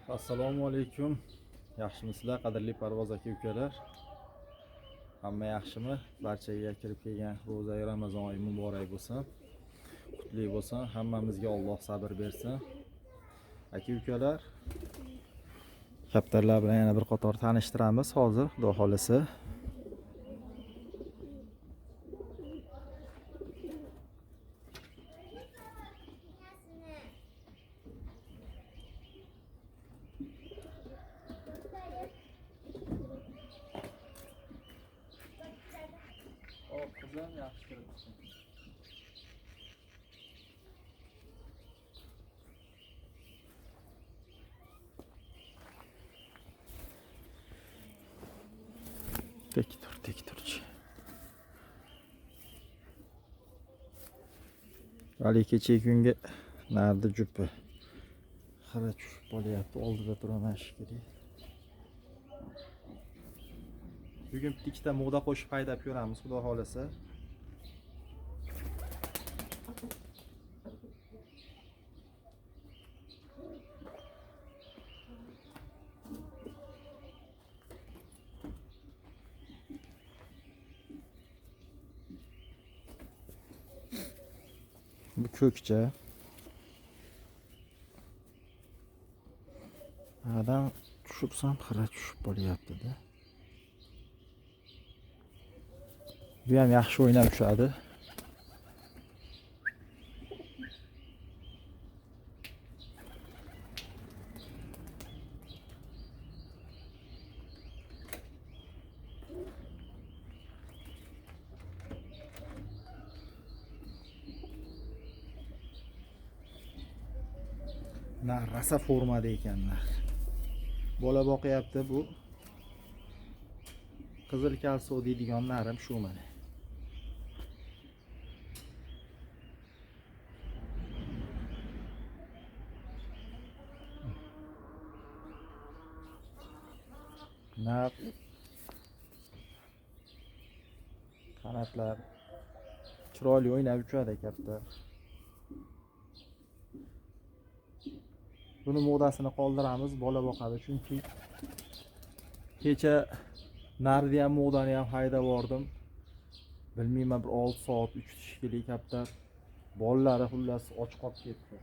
Assalomu alaykum. Yaxshimisizlar qadrli parvoz aka-ukalar? Hamma yaxshimi? Barchaga kirib kelgan ro'za Ramazon oyi muborak bo'lsin. Qutli bo'lsin. Hammamizga Alloh sabr bersin. Aka-ukalar, kaptarlar bilan yana bir qator tanishtiramiz hozir, xudo xolisa. Qizim yaxshi kiribdi. Tek turchi. Vali kecha kunga nardi jupi. Xira tushib qolyapti, oldida turaman shekilli. Bugun ikkita mo'da qo'shib haydab ko'ramiz, xudo xolasa. Bu ko'kcha. Adam tushibsam xira tushib qolyapti-da. Bu ham yaxshi o'ynab tushadi. Rasa formada ekanlar. Bola boqyapti bu. Qizil kalso deydigan narim shu mana. Qanotlar chiroyli o'ynab uchadi katta. Buni modasini qoldiramiz, bola boqadi, chunki kecha nardi ham modani ham haydab bordim. Bilmayman, bir 6 soat 3 shekilli kaptar. Bollari xullas och qolib ketdi.